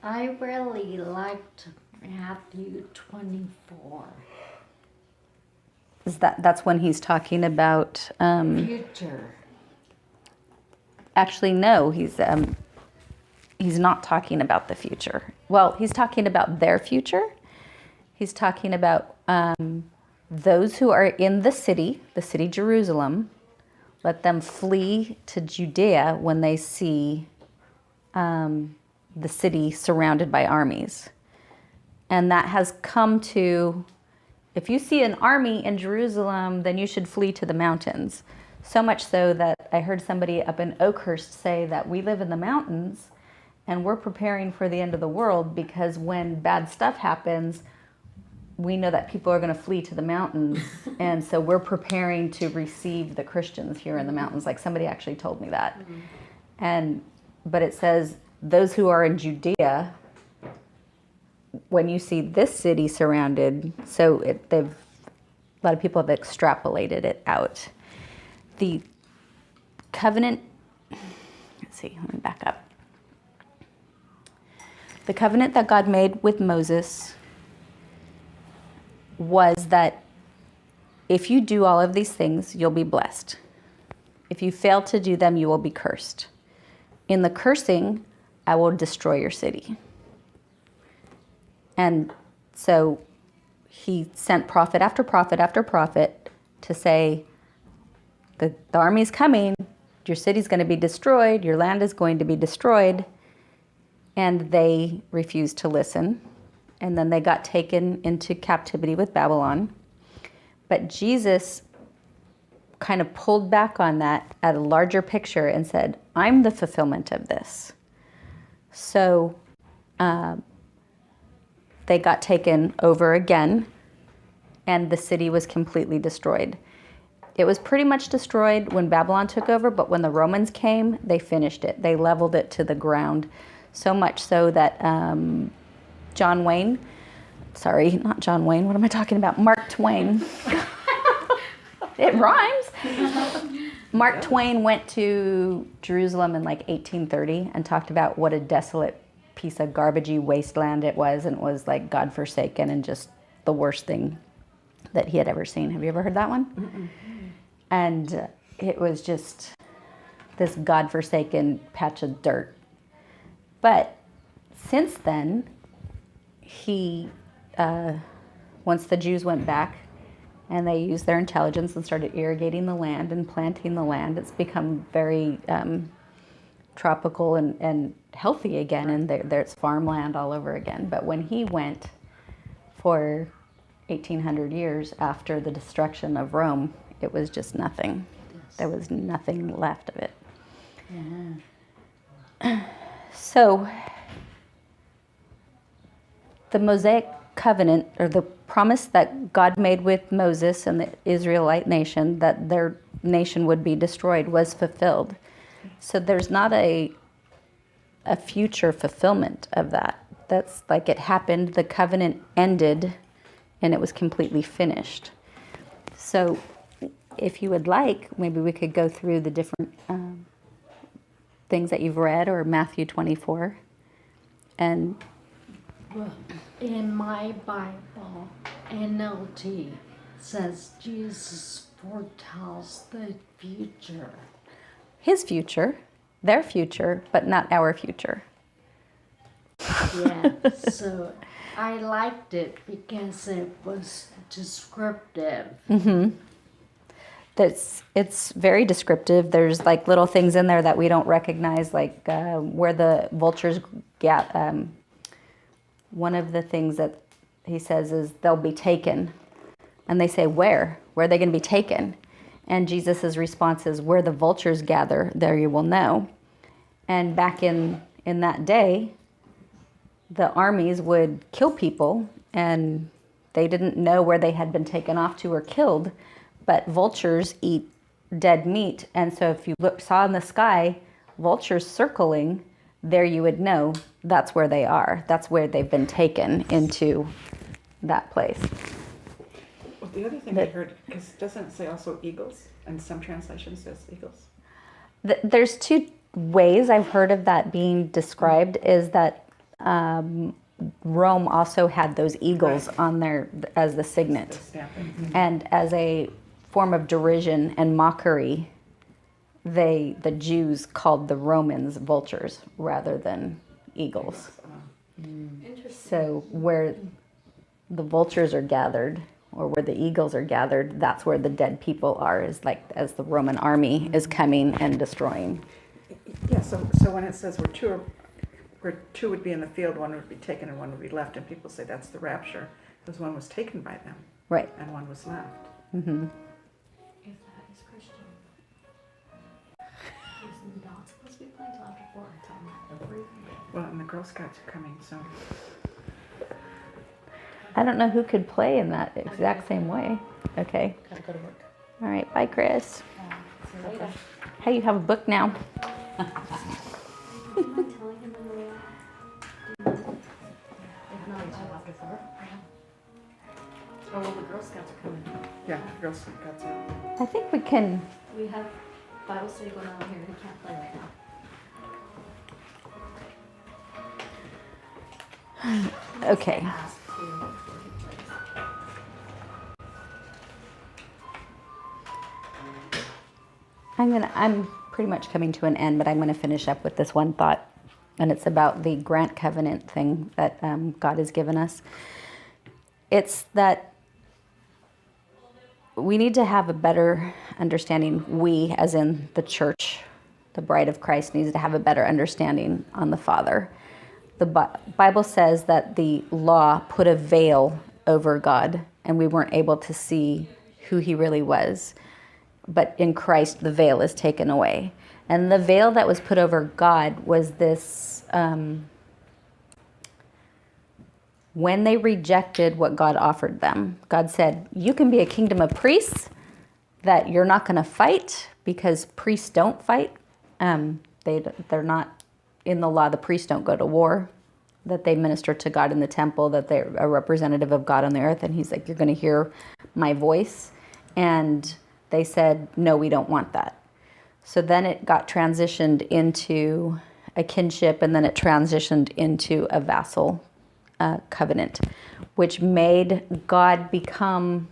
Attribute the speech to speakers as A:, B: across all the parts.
A: I really liked Matthew 24.
B: That's when he's talking about...
A: Future.
B: Actually, no, he's not talking about the future. Well, he's talking about their future. He's talking about those who are in the city Jerusalem. Let them flee to Judea when they see the city surrounded by armies. And that has come to, if you see an army in Jerusalem, then you should flee to the mountains. So much so that I heard somebody up in Oakhurst say that we live in the mountains and we're preparing for the end of the world because when bad stuff happens, we know that people are going to flee to the mountains. And so we're preparing to receive the Christians here in the mountains. Like somebody actually told me that. But it says, those who are in Judea, when you see this city surrounded, so a lot of people have extrapolated it out. The covenant, let me back up. The covenant that God made with Moses was that if you do all of these things, you'll be blessed. If you fail to do them, you will be cursed. In the cursing, I will destroy your city. And so he sent prophet after prophet after prophet to say, the army's coming, your city's going to be destroyed, your land is going to be destroyed. And they refused to listen. And then they got taken into captivity with Babylon. But Jesus kind of pulled back on that at a larger picture and said, I'm the fulfillment of this. So they got taken over again, and the city was completely destroyed. It was pretty much destroyed when Babylon took over, but when the Romans came, they finished it. They leveled it to the ground, so much so that Mark Twain. It rhymes. Mark Twain went to Jerusalem in like 1830 and talked about what a desolate piece of garbagey wasteland it was, and it was like God-forsaken and just the worst thing that he had ever seen. Have you ever heard that one? Mm-mm. And it was just this God-forsaken patch of dirt. But since then, once the Jews went back and they used their intelligence and started irrigating the land and planting the land, it's become very tropical and healthy again, and there's farmland all over again. But when he went for 1,800 years after the destruction of Rome, it was just nothing. Yes. There was nothing left of it. Yeah. So the Mosaic covenant, or the promise that God made with Moses and the Israelite nation, that their nation would be destroyed, was fulfilled. So there's not a future fulfillment of that. That's like it happened, the covenant ended, and it was completely finished. So if you would like, maybe we could go through the different things that you've read, or Matthew 24. And
A: well, in my Bible, NLT says Jesus foretells the future.
B: His future, their future, but not our future.
A: Yeah, so I liked it because it was descriptive.
B: Mm-hmm. It's very descriptive. There's like little things in there that we don't recognize, like where the vultures get. One of the things that he says is they'll be taken. And they say, where? Where are they going to be taken? And Jesus' response is, where the vultures gather, there you will know. And back in that day, the armies would kill people, and they didn't know where they had been taken off to or killed. But vultures eat dead meat. And so if you saw in the sky vultures circling, there you would know that's where they are. That's where they've been taken into that place.
C: Well, the other thing I heard, because doesn't it say also eagles? And some translations says eagles.
B: There's two ways I've heard of that being described, is that Rome also had those eagles on there as the signet.
C: The stamping. Mhm.
B: And as a form of derision and mockery, the Jews called the Romans vultures rather than eagles. So where the vultures are gathered, or where the eagles are gathered, that's where the dead people are, is like as the Roman army is coming and destroying.
C: Yeah, so when it says where two would be in the field, one would be taken and one would be left, and people say that's the rapture, because one was taken by them
B: Right.
C: and one was left.
B: Mm-hmm.
A: If that is Christian, he's not supposed to be playing till after 4. I tell him that every day.
C: Well, and the Girl Scouts are coming soon.
B: I don't know who could play in that exact same way. Okay.
A: Gotta go to work.
B: All right. Bye, Chris.
A: See you later.
B: Hey, you have a book now.
A: Am I telling him on the way out? If not, until after 4. Oh, well, the Girl Scouts are coming.
C: Yeah, the Girl Scouts are.
B: I think we can.
A: We have Bible study going on here. We can't play right now.
B: Okay.
A: Ask to before he plays.
B: I'm pretty much coming to an end, but I'm gonna finish up with this one thought, and it's about the grant covenant thing that God has given us. It's that we need to have a better understanding. We, as in the church, the bride of Christ, needs to have a better understanding on the Father. The Bible says that the law put a veil over God, and we weren't able to see who he really was. But in Christ, the veil is taken away. And the veil that was put over God was this, when they rejected what God offered them, God said, you can be a kingdom of priests, that you're not going to fight, because priests don't fight. They're not, in the law, the priests don't go to war, that they minister to God in the temple, that they're a representative of God on the earth. And he's like, you're going to hear my voice. And they said, no, we don't want that. So then it got transitioned into a kinship, and then it transitioned into a vassal covenant, which made God become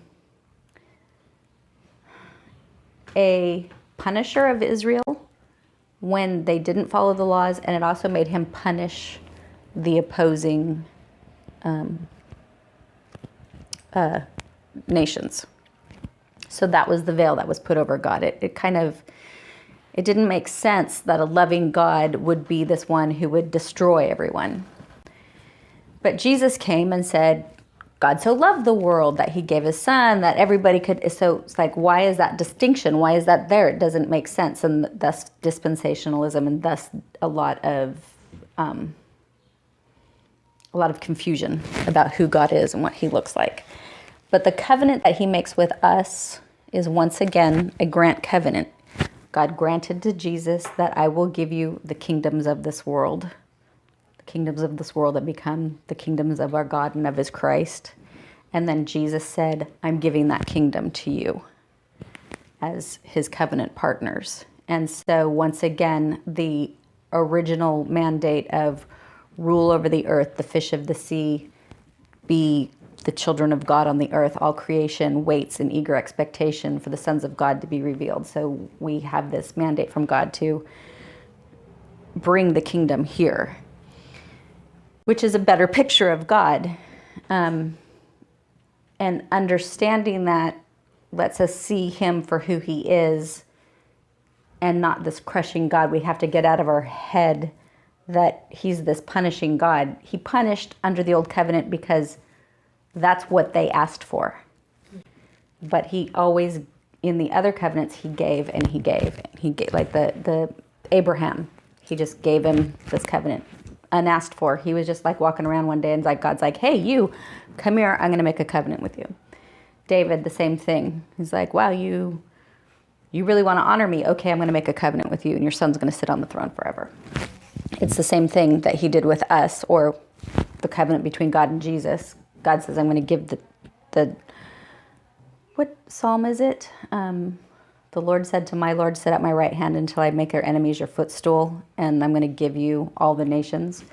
B: a punisher of Israel when they didn't follow the laws, and it also made him punish the opposing nations. So that was the veil that was put over God. It didn't make sense that a loving God would be this one who would destroy everyone. But Jesus came and said, God so loved the world that he gave his son, that everybody could. So it's like, why is that distinction? Why is that there? It doesn't make sense. And thus dispensationalism, and thus a lot of confusion about who God is and what he looks like. But the covenant that he makes with us is once again a grant covenant. God granted to Jesus that I will give you the kingdoms of this world. The kingdoms of this world that become the kingdoms of our God and of his Christ. And then Jesus said, I'm giving that kingdom to you as his covenant partners. And so once again, the original mandate of rule over the earth, the fish of the sea, be the children of God on the earth, all creation waits in eager expectation for the sons of God to be revealed. So we have this mandate from God to bring the kingdom here, which is a better picture of God. And understanding that lets us see him for who he is and not this crushing God. We have to get out of our head that he's this punishing God. He punished under the old covenant because that's what they asked for. But he always, in the other covenants, he gave and he gave. He gave, like the Abraham, he just gave him this covenant unasked for. He was just like walking around one day and like God's like, hey, you come here, I'm going to make a covenant with you. David, the same thing. He's like, wow, you really want to honor me? Okay, I'm going to make a covenant with you, and your son's going to sit on the throne forever. It's the same thing that he did with us, or the covenant between God and Jesus. God says, I'm going to give the what psalm is it? The Lord said to my Lord, sit at my right hand until I make their enemies your footstool, and I'm going to give you all the nations.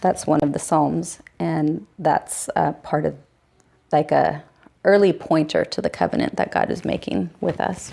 B: That's one of the Psalms, and that's part of like a early pointer to the covenant that God is making with us.